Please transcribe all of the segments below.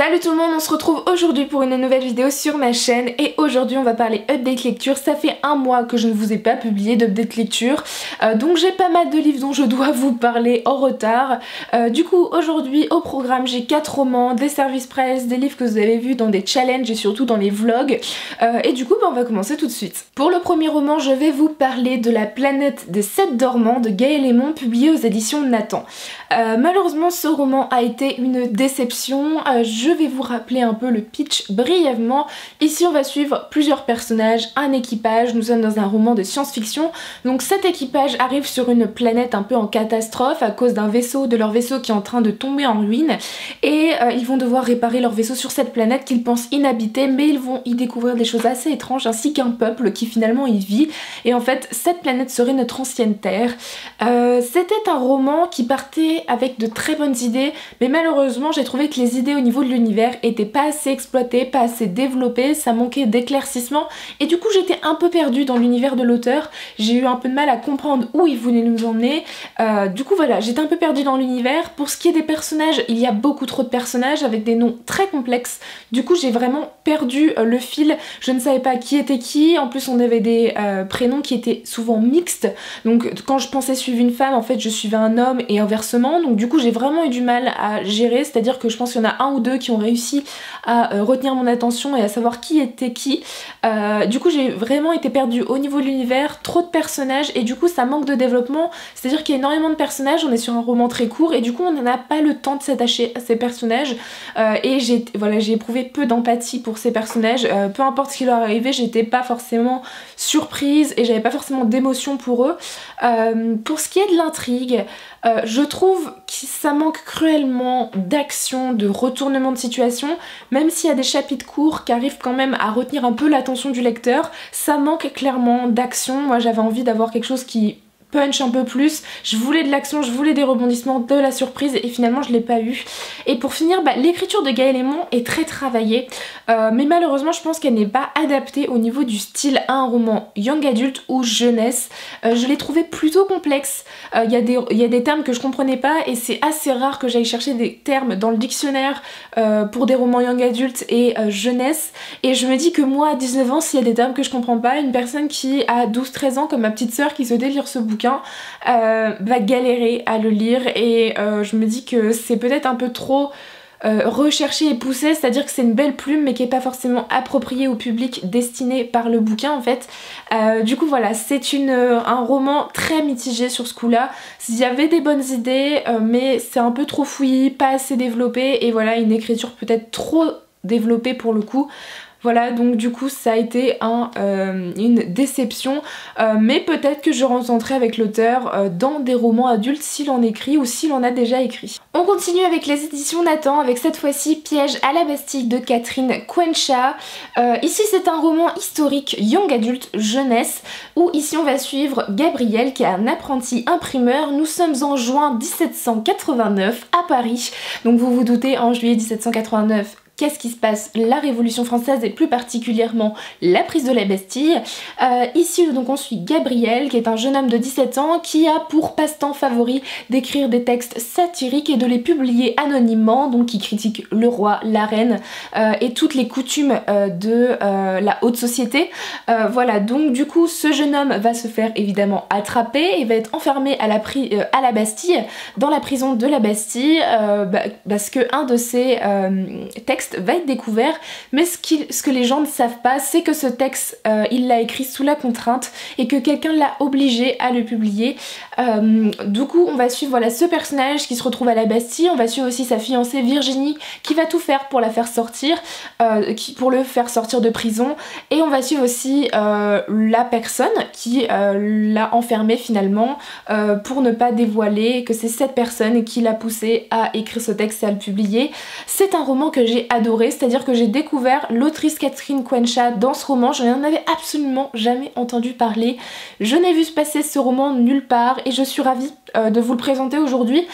Salut tout le monde, on se retrouve aujourd'hui pour une nouvelle vidéo sur ma chaîne et aujourd'hui on va parler update lecture. Ça fait un mois que je ne vous ai pas publié d'update lecture, donc j'ai pas mal de livres dont je dois vous parler en retard. Du coup aujourd'hui au programme j'ai 4 romans, des services presse, des livres que vous avez vus dans des challenges et surtout dans les vlogs, et du coup on va commencer tout de suite. Pour le premier roman je vais vous parler de La planète des 7 dormants de Gaël Aymon, publié aux éditions Nathan. Malheureusement ce roman a été une déception. Je vais vous rappeler un peu le pitch brièvement. Ici on va suivre plusieurs personnages, un équipage, nous sommes dans un roman de science-fiction. Donc cet équipage arrive sur une planète un peu en catastrophe à cause d'un vaisseau, de leur vaisseau qui est en train de tomber en ruine. Et ils vont devoir réparer leur vaisseau sur cette planète qu'ils pensent inhabitée, mais ils vont y découvrir des choses assez étranges ainsi qu'un peuple qui finalement y vit. Et en fait cette planète serait notre ancienne Terre. C'était un roman qui partait avec de très bonnes idées, mais malheureusement j'ai trouvé que les idées au niveau de l'univers étaient pas assez exploitées, pas assez développées, ça manquait d'éclaircissement et du coup j'étais un peu perdue dans l'univers de l'auteur. J'ai eu un peu de mal à comprendre où il voulait nous emmener, du coup voilà, j'étais un peu perdue dans l'univers. Pour ce qui est des personnages, il y a beaucoup trop de personnages avec des noms très complexes, du coup j'ai vraiment perdu le fil, je ne savais pas qui était qui, en plus on avait des prénoms qui étaient souvent mixtes, donc quand je pensais suivre une femme en fait je suivais un homme et inversement, donc du coup j'ai vraiment eu du mal à gérer, c'est à dire que je pense qu'il y en a un ou deux qui ont réussi à retenir mon attention et à savoir qui était qui. Du coup j'ai vraiment été perdue au niveau de l'univers, trop de personnages et du coup ça manque de développement, c'est à dire qu'il y a énormément de personnages, on est sur un roman très court et du coup on n'a pas le temps de s'attacher à ces personnages, et j'ai éprouvé peu d'empathie pour ces personnages, peu importe ce qui leur arrivait j'étais pas forcément surprise et j'avais pas forcément d'émotion pour eux. Pour ce qui est de l'intrigue, je trouve que ça manque cruellement d'action, de retournement de situation, même s'il y a des chapitres courts qui arrivent quand même à retenir un peu l'attention du lecteur, ça manque clairement d'action. Moi j'avais envie d'avoir quelque chose qui punch un peu plus, je voulais de l'action, je voulais des rebondissements, de la surprise et finalement je l'ai pas eu. Et pour finir, l'écriture de Gaël Aymon est très travaillée, mais malheureusement je pense qu'elle n'est pas adaptée au niveau du style à un roman young adulte ou jeunesse. Je l'ai trouvé plutôt complexe, il y a des termes que je comprenais pas et c'est assez rare que j'aille chercher des termes dans le dictionnaire pour des romans young adulte et jeunesse, et je me dis que moi à 19 ans s'il y a des termes que je comprends pas, une personne qui a 12-13 ans comme ma petite sœur qui se délire ce bouquin va galérer à le lire, et je me dis que c'est peut-être un peu trop recherché et poussé, c'est à dire que c'est une belle plume mais qui est pas forcément appropriée au public destiné par le bouquin en fait. Du coup voilà, c'est un roman très mitigé sur ce coup là. Il y avait des bonnes idées mais c'est un peu trop fouillis, pas assez développé, et voilà, une écriture peut-être trop développée pour le coup. Voilà, donc du coup ça a été une déception, mais peut-être que je retenterai avec l'auteur dans des romans adultes s'il en écrit ou s'il en a déjà écrit. On continue avec les éditions Nathan avec cette fois-ci Piège à la Bastille de Catherine Coenchard. Ici c'est un roman historique young adulte jeunesse où ici on va suivre Gabriel qui est un apprenti imprimeur. Nous sommes en juin 1789 à Paris, donc vous vous doutez en juillet 1789 qu'est-ce qui se passe? La Révolution française et plus particulièrement la prise de la Bastille. Ici donc on suit Gabriel qui est un jeune homme de 17 ans qui a pour passe-temps favori d'écrire des textes satiriques et de les publier anonymement, donc qui critique le roi, la reine et toutes les coutumes de la haute société. Voilà, donc du coup ce jeune homme va se faire évidemment attraper et va être enfermé à la Bastille, dans la prison de la Bastille, parce que un de ses textes va être découvert, mais ce que les gens ne savent pas, c'est que ce texte il l'a écrit sous la contrainte et que quelqu'un l'a obligé à le publier. Du coup on va suivre voilà, ce personnage qui se retrouve à la Bastille, on va suivre aussi sa fiancée Virginie qui va tout faire pour la faire sortir, pour le faire sortir de prison, et on va suivre aussi la personne qui l'a enfermé finalement pour ne pas dévoiler que c'est cette personne qui l'a poussé à écrire ce texte et à le publier. C'est un roman que j'ai adoré, c'est-à-dire que j'ai découvert l'autrice Catherine Coenchard dans ce roman, je n'en avais absolument jamais entendu parler, je n'ai vu passer ce roman nulle part et je suis ravie de vous le présenter aujourd'hui.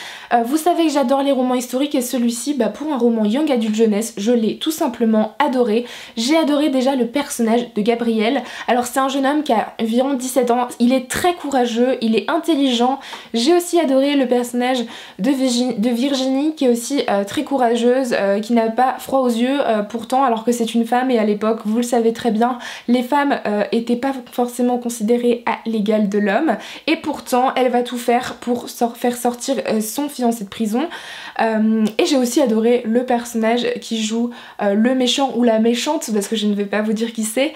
Vous savez que j'adore les romans historiques et celui-ci, pour un roman young adulte jeunesse, je l'ai tout simplement adoré. J'ai adoré déjà le personnage de Gabriel. Alors c'est un jeune homme qui a environ 17 ans, il est très courageux, il est intelligent. J'ai aussi adoré le personnage de Virginie qui est aussi très courageuse, qui n'a pas froid aux yeux pourtant, alors que c'est une femme et à l'époque, vous le savez très bien, les femmes étaient pas forcément considérées à l'égal de l'homme et pourtant elle va tout faire pour faire sortir son fiancé de prison. Et j'ai aussi adoré le personnage qui joue le méchant ou la méchante, parce que je ne vais pas vous dire qui c'est,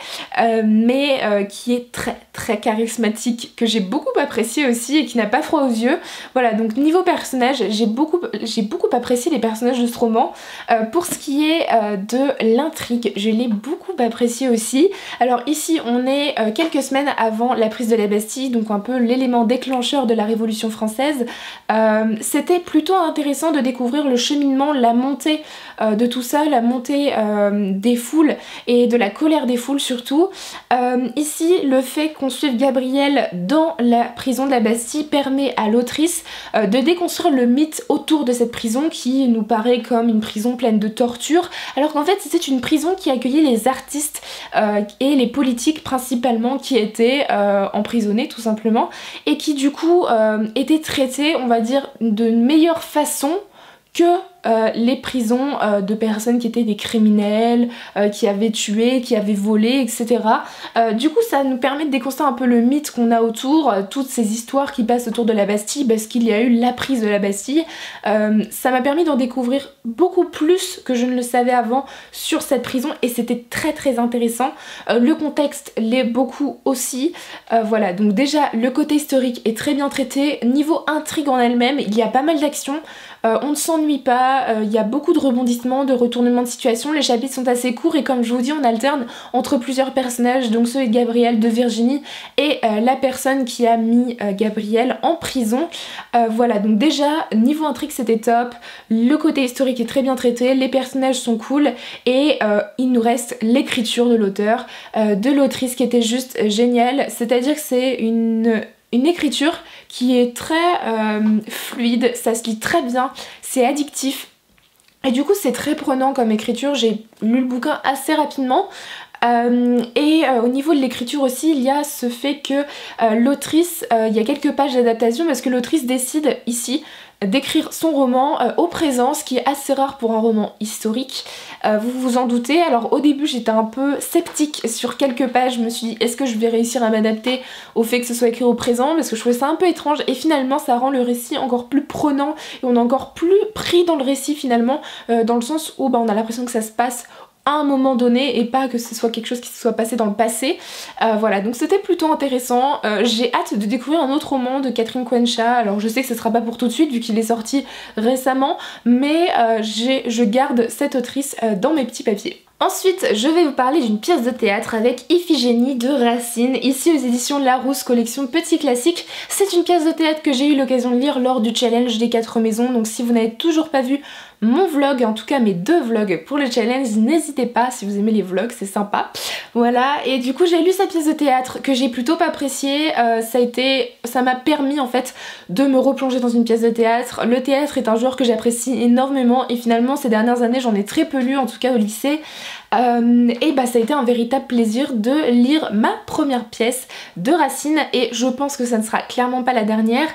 mais qui est très charismatique, que j'ai beaucoup apprécié aussi et qui n'a pas froid aux yeux. Voilà, donc niveau personnage, j'ai beaucoup apprécié les personnages de ce roman. Pour ce qui est de l'intrigue, je l'ai beaucoup apprécié aussi. Alors ici on est quelques semaines avant la prise de la Bastille, donc un peu l'élément déclencheur de la Révolution française. C'était plutôt intéressant de découvrir le cheminement, la montée de tout ça, la montée des foules et de la colère des foules surtout. Ici le fait qu'on suive Gabriel dans la prison de la Bastille permet à l'autrice de déconstruire le mythe autour de cette prison qui nous paraît comme une prison pleine de torture, alors qu'en fait c'était une prison qui accueillait les artistes et les politiques principalement qui étaient emprisonnés tout simplement et qui du coup étaient traités, on va dire, de meilleure façon que les prisons de personnes qui étaient des criminels, qui avaient tué, qui avaient volé, etc. Du coup ça nous permet de déconstruire un peu le mythe qu'on a autour, toutes ces histoires qui passent autour de la Bastille parce qu'il y a eu la prise de la Bastille. Ça m'a permis d'en découvrir beaucoup plus que je ne le savais avant sur cette prison et c'était très intéressant. Le contexte l'est beaucoup aussi. Voilà, donc déjà le côté historique est très bien traité. Niveau intrigue en elle-même, il y a pas mal d'actions. On ne s'ennuie pas, il y a beaucoup de rebondissements, de retournements de situation, les chapitres sont assez courts et comme je vous dis on alterne entre plusieurs personnages, donc ceux de Gabriel, de Virginie et la personne qui a mis Gabriel en prison. Voilà, donc déjà niveau intrigue c'était top, le côté historique est très bien traité, les personnages sont cool et il nous reste l'écriture de l'auteur, de l'autrice qui était juste géniale, c'est-à-dire que c'est une écriture qui est très fluide, ça se lit très bien, c'est addictif et du coup c'est très prenant comme écriture. J'ai lu le bouquin assez rapidement au niveau de l'écriture aussi il y a ce fait que l'autrice, il y a quelques pages d'adaptation parce que l'autrice décide ici d'écrire son roman au présent, ce qui est assez rare pour un roman historique, vous vous en doutez. Alors au début j'étais un peu sceptique sur quelques pages, je me suis dit est-ce que je vais réussir à m'adapter au fait que ce soit écrit au présent, parce que je trouvais ça un peu étrange et finalement ça rend le récit encore plus prenant et on est encore plus pris dans le récit finalement, dans le sens où on a l'impression que ça se passe à un moment donné et pas que ce soit quelque chose qui se soit passé dans le passé. Voilà, donc c'était plutôt intéressant. J'ai hâte de découvrir un autre roman de Catherine Cohencha. Alors je sais que ce sera pas pour tout de suite vu qu'il est sorti récemment, mais je garde cette autrice dans mes petits papiers. Ensuite, je vais vous parler d'une pièce de théâtre avec Iphigénie de Racine, ici aux éditions Larousse, collection Petit Classique. C'est une pièce de théâtre que j'ai eu l'occasion de lire lors du challenge des 4 maisons, donc si vous n'avez toujours pas vu mon vlog, en tout cas mes 2 vlogs pour le challenge, n'hésitez pas si vous aimez les vlogs, c'est sympa. Voilà, et du coup j'ai lu cette pièce de théâtre que j'ai plutôt pas appréciée, ça m'a permis en fait de me replonger dans une pièce de théâtre. Le théâtre est un genre que j'apprécie énormément et finalement ces dernières années j'en ai très peu lu, en tout cas au lycée. Et ça a été un véritable plaisir de lire ma première pièce de Racine et je pense que ça ne sera clairement pas la dernière.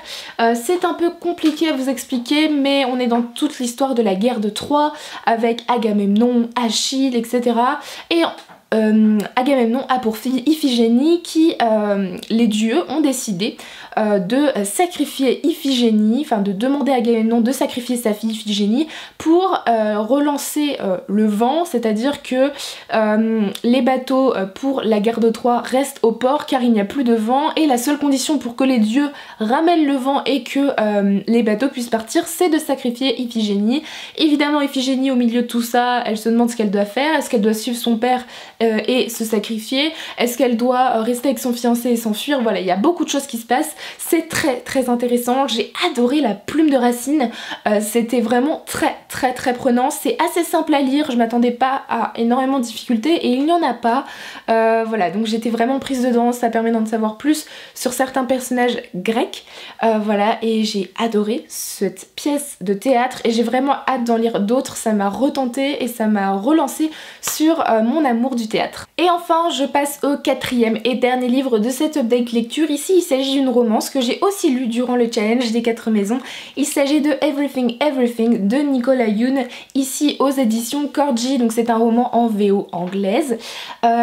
C'est un peu compliqué à vous expliquer mais on est dans toute l'histoire de la guerre de Troie avec Agamemnon, Achille, etc. Et Agamemnon a pour fille Iphigénie qui, les dieux ont décidé de sacrifier Iphigénie, enfin de demander à Agamemnon de sacrifier sa fille Iphigénie pour relancer le vent, c'est-à-dire que les bateaux pour la guerre de Troie restent au port car il n'y a plus de vent et la seule condition pour que les dieux ramènent le vent et que les bateaux puissent partir, c'est de sacrifier Iphigénie. Évidemment Iphigénie au milieu de tout ça, elle se demande ce qu'elle doit faire, est-ce qu'elle doit suivre son père et se sacrifier, est-ce qu'elle doit rester avec son fiancé et s'enfuir, voilà, il y a beaucoup de choses qui se passent C'est très intéressant, j'ai adoré la plume de Racine, c'était vraiment très prenant, c'est assez simple à lire, je m'attendais pas à énormément de difficultés et il n'y en a pas. Voilà, donc j'étais vraiment prise dedans, ça permet d'en savoir plus sur certains personnages grecs, voilà, et j'ai adoré cette pièce de théâtre et j'ai vraiment hâte d'en lire d'autres, ça m'a retenté et ça m'a relancé sur mon amour du théâtre. Et enfin je passe au quatrième et dernier livre de cette update lecture. Ici il s'agit d'une romance que j'ai aussi lue durant le challenge des 4 maisons. Il s'agit de Everything Everything de Nicolas Yoon, ici aux éditions Corgi, donc c'est un roman en VO anglaise.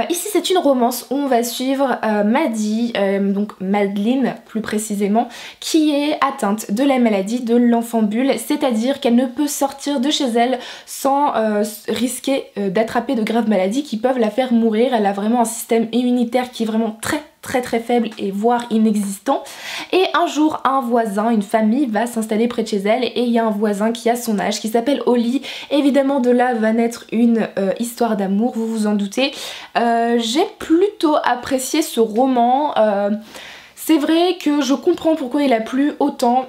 Ici c'est une romance où on va suivre Maddie, donc Madeline plus précisément, qui est atteinte de la maladie de l'enfant bulle, c'est-à-dire qu'elle ne peut sortir de chez elle sans risquer d'attraper de graves maladies qui peuvent la faire mourir. Elle a vraiment un système immunitaire qui est vraiment très faible et voire inexistant. Et un jour un voisin, une famille va s'installer près de chez elle et il y a un voisin qui a son âge qui s'appelle Holly. Évidemment de là va naître une histoire d'amour, vous vous en doutez. J'ai plutôt apprécié ce roman. C'est vrai que je comprends pourquoi il a plu autant.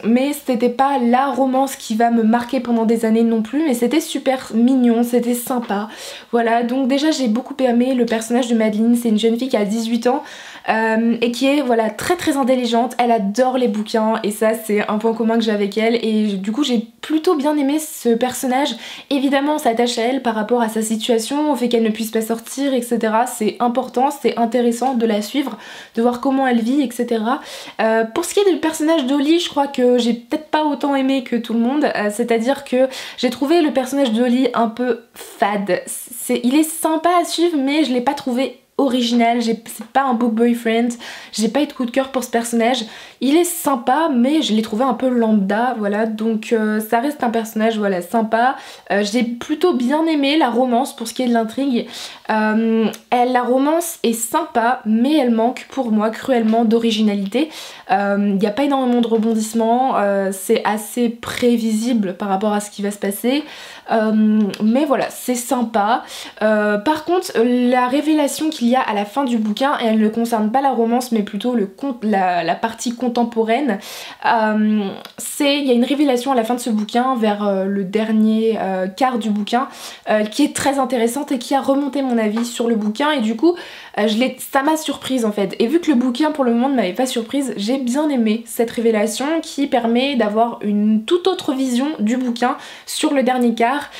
Mais c'était pas la romance qui va me marquer pendant des années non plus, mais c'était super mignon, c'était sympa. Voilà, donc déjà j'ai beaucoup aimé le personnage de Madeline, c'est une jeune fille qui a 18 ans et qui est voilà très intelligente, elle adore les bouquins et ça c'est un point commun que j'ai avec elle et du coup j'ai plutôt bien aimé ce personnage. Évidemment on s'attache à elle par rapport à sa situation, au fait qu'elle ne puisse pas sortir, etc. C'est important, c'est intéressant de la suivre, de voir comment elle vit, etc. Pour ce qui est du personnage d'Holly, je crois que j'ai peut-être pas autant aimé que tout le monde, c'est-à-dire que j'ai trouvé le personnage d'Holly un peu fade. Il est sympa à suivre mais je l'ai pas trouvé original, c'est pas un book boyfriend, j'ai pas eu de coup de cœur pour ce personnage. Il est sympa mais je l'ai trouvé un peu lambda, voilà, donc ça reste un personnage voilà sympa. J'ai plutôt bien aimé la romance pour ce qui est de l'intrigue. La romance est sympa mais elle manque pour moi cruellement d'originalité. Il n'y a pas énormément de rebondissements, c'est assez prévisible par rapport à ce qui va se passer. Mais voilà, c'est sympa. Par contre, la révélation qu'il y a à la fin du bouquin, et elle ne concerne pas la romance mais plutôt la partie contemporaine, il y a une révélation à la fin de ce bouquin vers le dernier quart du bouquin qui est très intéressante et qui a remonté mon avis sur le bouquin et du coup ça m'a surprise en fait. Et vu que le bouquin pour le moment ne m'avait pas surprise, j'ai bien aimé cette révélation qui permet d'avoir une toute autre vision du bouquin sur le dernier quart.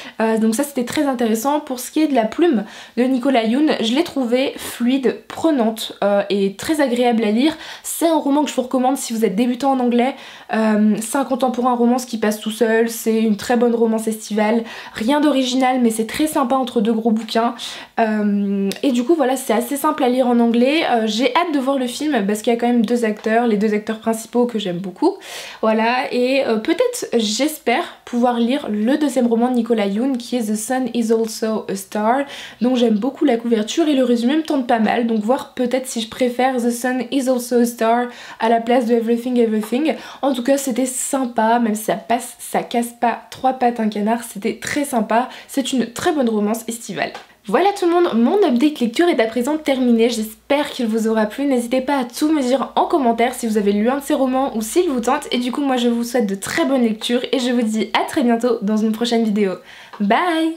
Donc ça c'était très intéressant. Pour ce qui est de la plume de Nicolas Yoon, je l'ai trouvée fluide, prenante et très agréable à lire. C'est un roman que je vous recommande si vous êtes débutant en anglais. C'est un contemporain romance qui passe tout seul, c'est une très bonne romance estivale. Rien d'original mais c'est très sympa entre deux gros bouquins. Et du coup voilà, c'est assez simple à lire en anglais. J'ai hâte de voir le film parce qu'il y a quand même deux acteurs, les deux acteurs principaux que j'aime beaucoup. Voilà, et peut-être j'espère pouvoir lire le deuxième roman de Nicolas Yoon qui est The Sun is Also a Star, dont j'aime beaucoup la couverture et le résumé me tente pas mal, donc voir peut-être si je préfère The Sun is Also a Star à la place de Everything Everything. En tout cas c'était sympa, même si ça casse pas trois pattes un canard, c'était très sympa, c'est une très bonne romance estivale. Voilà tout le monde, mon update lecture est à présent terminé, j'espère qu'il vous aura plu, n'hésitez pas à tout me dire en commentaire si vous avez lu un de ces romans ou s'il vous tente, et du coup moi je vous souhaite de très bonnes lectures et je vous dis à très bientôt dans une prochaine vidéo. Bye!